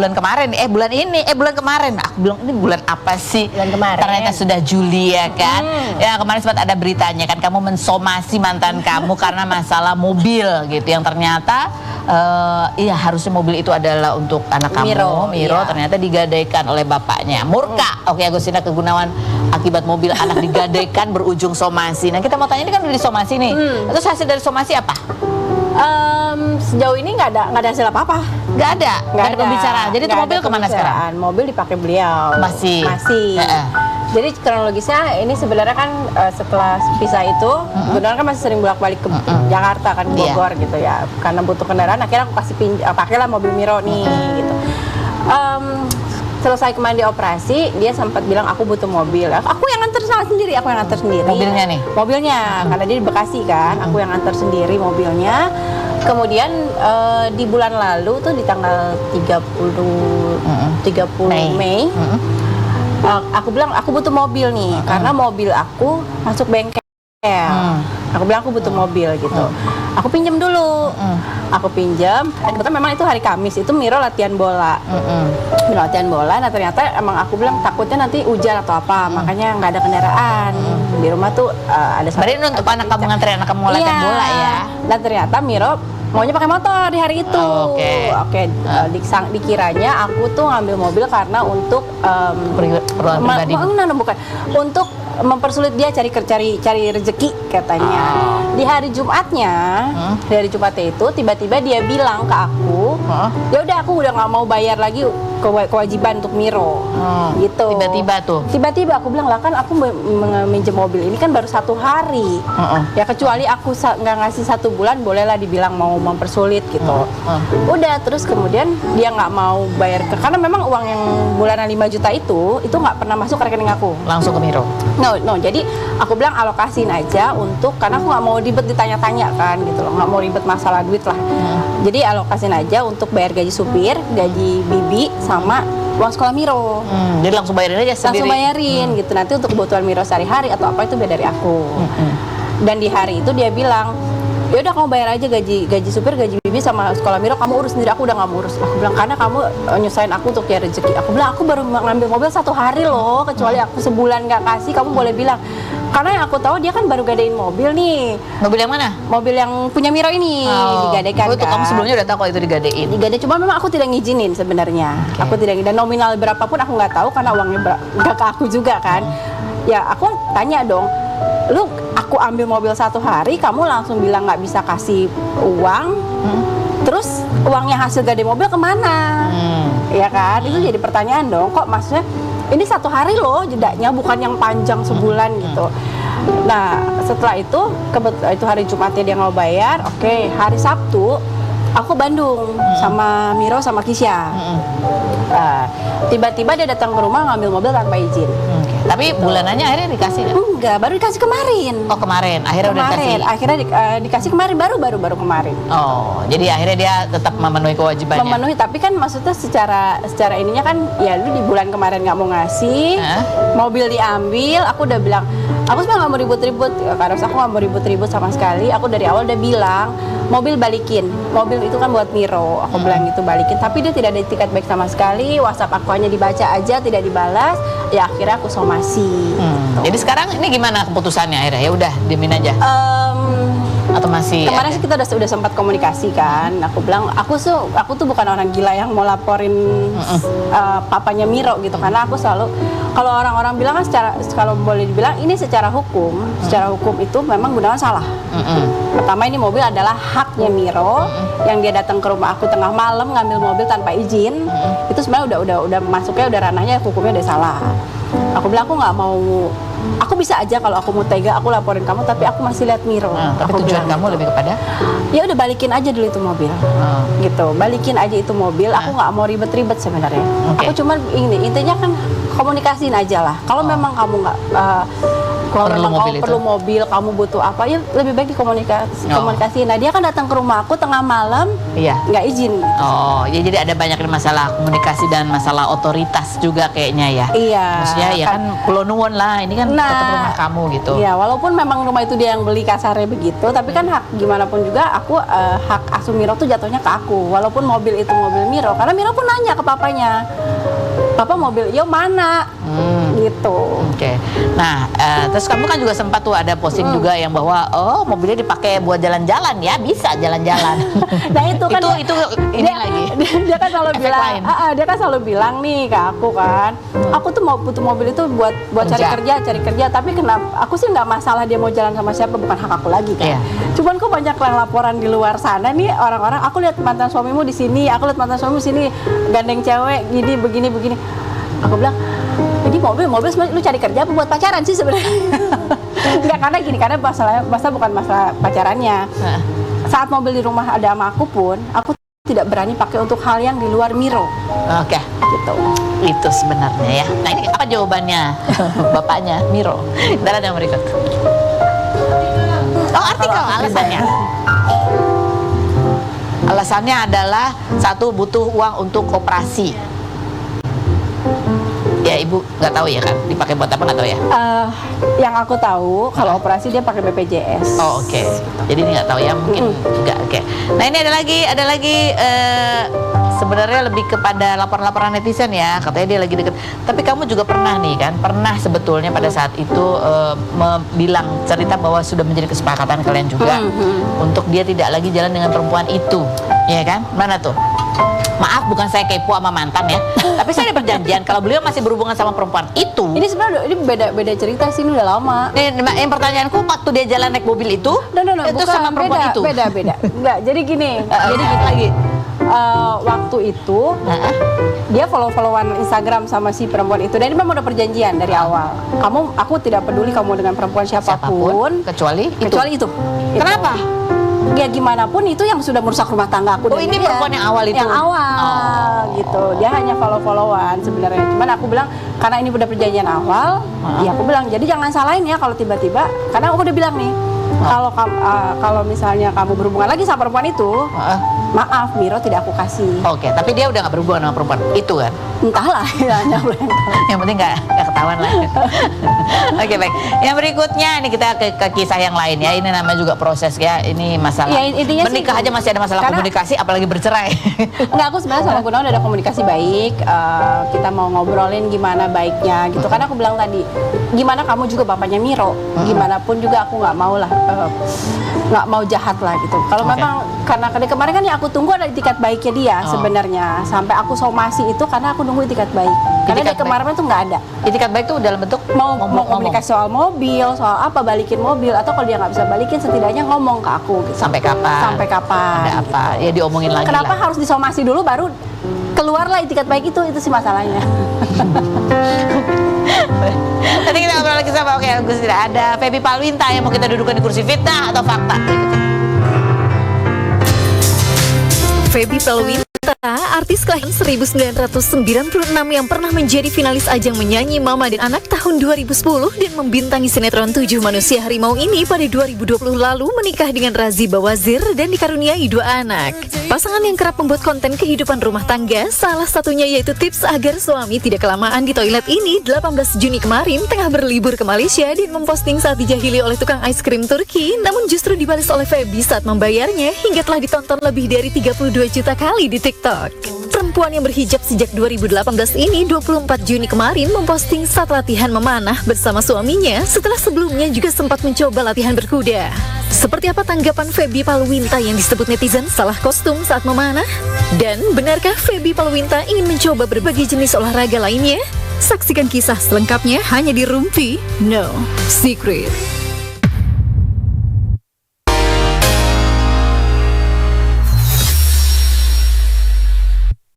bulan kemarin, bulan ini, bulan kemarin. Aku bilang ini bulan apa sih? Bulan kemarin. Ternyata sudah Juli ya kan. Ya kemarin sempat ada beritanya kan, kamu mensomasi mantan kamu karena masalah mobil gitu. Yang ternyata iya harusnya mobil itu adalah untuk anak kamu, Miro, iya. ternyata digadaikan oleh bapaknya. Murka. Oke, Agustina Kegunawan akibat mobil anak digadaikan berujung somasi. Nah kita mau tanya, ini kan udah disomasi nih. Terus hasil dari somasi apa? Sejauh ini nggak ada hasil apa-apa. Nggak ada pembicaraan. Jadi itu mobil kemana sekarang? Mobil dipakai beliau. Masih. Jadi kronologisnya ini sebenarnya kan setelah pisah itu, sebenarnya kan masih sering bolak-balik ke Jakarta kan, Bogor gitu ya. Karena butuh kendaraan, akhirnya aku kasih pakailah mobil Miro nih gitu. Selesai kemarin dioperasi, dia sempat bilang aku butuh mobil. Aku yang antar sendiri, Mobilnya nih? Mobilnya, karena dia di Bekasi kan, aku yang antar sendiri mobilnya. Kemudian di bulan lalu tuh di tanggal 30 Mei, aku bilang aku butuh mobil nih, karena mobil aku masuk bengkel. Aku bilang aku butuh mobil gitu. Aku pinjam dulu. Aku pinjam. Kebetulan memang itu hari Kamis, itu Miro latihan bola. Miro latihan bola. Nah ternyata emang aku bilang takutnya nanti hujan atau apa, makanya nggak ada kendaraan. Di rumah tuh ada. Berarti untuk anak kamu nganterin anak kamu latihan bola ya? Dan ternyata Miro maunya pakai motor di hari itu. Oke. Dikiranya aku tuh ngambil mobil karena untuk keperluan pribadi. Bukan. Untuk mempersulit dia cari rezeki katanya. Di hari Jumatnya, di hari Jumatnya itu tiba-tiba dia bilang ke aku, ya udah aku udah nggak mau bayar lagi kewajiban untuk Miro. Gitu. Tiba-tiba aku bilang, lah kan aku minjem mobil ini kan baru 1 hari. Ya kecuali aku nggak ngasih 1 bulan, bolehlah dibilang mau mempersulit gitu. Udah, terus kemudian dia nggak mau bayar karena memang uang yang bulanan 5 juta itu nggak pernah masuk ke rekening aku. Langsung ke Miro? No, jadi aku bilang alokasiin aja untuk, karena aku nggak mau ribet ditanya-tanya kan gitu loh, nggak mau ribet masalah duit lah. Jadi alokasiin aja untuk bayar gaji supir, gaji bibi, sama uang sekolah Miro. Jadi langsung bayarin aja sendiri? Langsung bayarin gitu, nanti untuk kebutuhan Miro sehari-hari atau apa itu biar dari aku. Dan di hari itu dia bilang, ya udah kamu bayar aja gaji supir, gaji bibi sama sekolah Miro, kamu urus sendiri, aku udah nggak mau urus. Aku bilang karena kamu nyusahin aku untuk cari rezeki. Aku bilang aku baru ngambil mobil 1 hari loh, kecuali aku sebulan nggak kasih, kamu boleh bilang. Karena yang aku tahu dia kan baru gadein mobil nih. Mobil yang mana? Mobil yang punya Miro ini digadaikan. Itu kamu sebelumnya udah tahu kalau itu digadein? Digadein, cuma memang aku tidak ngizinin sebenarnya. Aku tidak, dan nominal berapapun aku nggak tahu karena uangnya nggak ke aku juga kan. Ya aku tanya dong, lu aku ambil mobil 1 hari, kamu langsung bilang nggak bisa kasih uang, terus uangnya hasil gade mobil kemana? Ya kan, itu jadi pertanyaan dong. Kok maksudnya ini 1 hari loh jedanya, bukan yang panjang sebulan gitu. Nah setelah itu hari Jumatnya dia mau bayar. Oke, hari Sabtu aku Bandung sama Miro sama Kisya. Tiba-tiba dia datang ke rumah ngambil mobil tanpa izin. Tapi bulanannya akhirnya dikasih nggak? Enggak, baru dikasih kemarin. Oh kemarin, akhirnya udah dikasih? Akhirnya dikasih kemarin, baru kemarin. Oh, jadi akhirnya dia tetap memenuhi kewajibannya? Memenuhi, tapi kan maksudnya secara ininya kan, ya lu di bulan kemarin nggak mau ngasih, mobil diambil, aku udah bilang, aku sebenarnya nggak mau ribut-ribut, karena aku nggak mau ribut-ribut sama sekali. Aku dari awal udah bilang, mobil balikin, mobil itu kan buat Miro, aku bilang gitu, balikin. Tapi dia tidak ada etikat baik sama sekali, WhatsApp aku hanya dibaca aja, tidak dibalas. Ya akhirnya aku somasi. Jadi sekarang ini gimana keputusannya akhirnya? Ya udah diemin aja. Atau masih? Kemarin sih kita udah sempat komunikasi kan. Aku bilang aku tuh bukan orang gila yang mau laporin papanya Miro gitu, karena aku selalu, kalau orang-orang bilang kan kalau boleh dibilang ini secara hukum itu memang Gunawan salah. Pertama, ini mobil adalah haknya Miro, yang dia datang ke rumah aku tengah malam ngambil mobil tanpa izin. Itu sebenarnya udah masuknya, udah ranahnya hukumnya udah salah. Aku bilang aku nggak mau, aku bisa aja kalau aku mau tega aku laporin kamu, tapi aku masih lihat Miro. Tapi tujuan kamu lebih kepada? Ya udah balikin aja dulu itu mobil, gitu. Balikin aja itu mobil. Aku nggak mau ribet-ribet sebenarnya. Aku cuman intinya kan komunikasiin aja lah. Kalau memang kamu nggak Kalau Perlu memang mobil kamu itu. perlu mobil, kamu butuh apa, ya lebih baik komunikasi. Nah, dia kan datang ke rumah aku tengah malam, Iya. nggak izin. Oh, ya jadi ada banyak masalah komunikasi dan masalah otoritas juga kayaknya ya. Iya. Maksudnya ya kan pulau nuwun lah, ini kan tetap rumah kamu gitu. Iya, walaupun memang rumah itu dia yang beli, kasarnya begitu, tapi kan hak gimana pun juga aku hak asuh Miro tuh jatuhnya ke aku. Walaupun mobil itu mobil Miro, karena Miro pun nanya ke papanya, "Papa, mobil Iyo mana?" Gitu. Oke. Nah, terus kamu kan juga sempat tuh ada posting juga yang bahwa mobilnya dipakai buat jalan-jalan ya, bisa jalan-jalan. Nah, itu kan itu ini dia, lagi. dia kan selalu Efek bilang, lain. dia kan selalu bilang nih ke aku kan, aku tuh mau butuh mobil itu buat cari kerja, tapi kenapa? Aku sih nggak masalah dia mau jalan sama siapa, bukan hak aku lagi kan. Iya. Cuman kok banyak yang laporan di luar sana nih orang-orang, aku lihat mantan suamimu di sini, aku lihat mantan suamimu di sini gandeng cewek gini begini. Aku bilang, ini mobil sebenarnya lu cari kerja apa buat pacaran sih sebenarnya? Enggak, karena gini, karena masalah bukan masalah pacarannya. Saat mobil di rumah ada sama aku pun, aku tidak berani pakai untuk hal yang di luar Miro. Oke. Gitu. Itu sebenarnya ya. Nah, ini apa jawabannya bapaknya Miro? Kita lihat yang berikut. Oh, artikel alasannya. Alasannya adalah satu, butuh uang untuk operasi. Ya, ibu nggak tahu ya kan dipakai buat apa, nggak tahu ya. Yang aku tahu kalau operasi dia pakai BPJS. Oh, oke. Jadi ini nggak tahu ya, mungkin nggak. Oke. Nah, ini ada lagi sebenarnya lebih kepada laporan-laporan netizen ya, katanya dia lagi deket. Tapi kamu juga pernah nih kan, sebetulnya pada saat itu bilang cerita bahwa sudah menjadi kesepakatan kalian juga untuk dia tidak lagi jalan dengan perempuan itu, ya kan? Mana tuh? Maaf, bukan saya kepo sama mantan ya, tapi saya ada perjanjian kalau beliau masih berhubungan sama perempuan itu. Ini sebenarnya ini beda cerita sih, ini udah lama. Yang pertanyaanku, waktu dia jalan naik mobil itu, No, itu bukan, sama perempuan itu. Beda. Enggak, jadi gini. Jadi gitu lagi. Waktu itu dia follow-followan Instagram sama si perempuan itu, dan ini memang udah perjanjian dari awal. Aku tidak peduli kamu dengan perempuan siapapun kecuali itu. Kenapa? Ya gimana pun itu yang sudah merusak rumah tangga aku. Oh, dan ini dia. perempuan yang awal itu? Yang awal, gitu. Dia hanya follow-followan sebenarnya. Cuman aku bilang, karena ini udah perjanjian awal, ya aku bilang, jadi jangan salahin ya kalau tiba-tiba, karena aku udah bilang nih, kalau misalnya kamu berhubungan lagi sama perempuan itu, maaf, Miro tidak aku kasih. Oke, tapi dia udah nggak berhubungan sama perempuan itu kan? Entahlah, Yang penting nggak ketahuan lah. Oke, baik. Yang berikutnya ini kita ke kisah yang lain ya. Ini namanya juga proses ya. Ini masalah. Ya, intinya menikah sih, aja masih ada masalah komunikasi, apalagi bercerai. Enggak, aku sebenarnya sama Gunawan ada komunikasi baik. Kita mau ngobrolin gimana baiknya gitu. Karena aku bilang tadi, gimana kamu juga bapaknya Miro. Gimana pun juga aku nggak mau lah, nggak mau jahat lah gitu. Kalau memang karena kemarin kan yang aku tunggu ada itikat baiknya dia sebenarnya. Sampai aku somasi itu karena aku nunggu itikat baik. Karena Itikat dari kemarin itu nggak ada. Itikat baik itu dalam bentuk Mau komunikasi soal mobil, soal apa, balikin mobil, atau kalau dia nggak bisa balikin setidaknya ngomong ke aku gitu. Sampai kapan? Sampai kapan? Ada apa? Ya diomongin lagi Kenapa lah. harus disomasi dulu baru keluarlah itikat baik itu sih masalahnya. Nanti kita ngobrol lagi sama Agus. Tidak ada Feby Palwinta yang mau kita dudukan di kursi fitnah atau fakta. Feby Palwinta, artis kelahiran 1996 yang pernah menjadi finalis ajang menyanyi Mama dan Anak tahun 2010 dan membintangi sinetron 7 Manusia Harimau ini pada 2020 lalu menikah dengan Razi Bawazir dan dikaruniai 2 anak. Pasangan yang kerap membuat konten kehidupan rumah tangga, salah satunya yaitu tips agar suami tidak kelamaan di toilet ini 18 Juni kemarin tengah berlibur ke Malaysia dan memposting saat dijahili oleh tukang es krim Turki, namun justru dibalas oleh Feby saat membayarnya hingga telah ditonton lebih dari 32 juta kali di TikTok. Perempuan yang berhijab sejak 2018 ini 24 Juni kemarin memposting saat latihan memanah bersama suaminya setelah sebelumnya juga sempat mencoba latihan berkuda. Seperti apa tanggapan Feby Palwinta yang disebut netizen salah kostum saat memanah? Dan benarkah Feby Palwinta ingin mencoba berbagai jenis olahraga lainnya? Saksikan kisah selengkapnya hanya di Rumpi No Secret.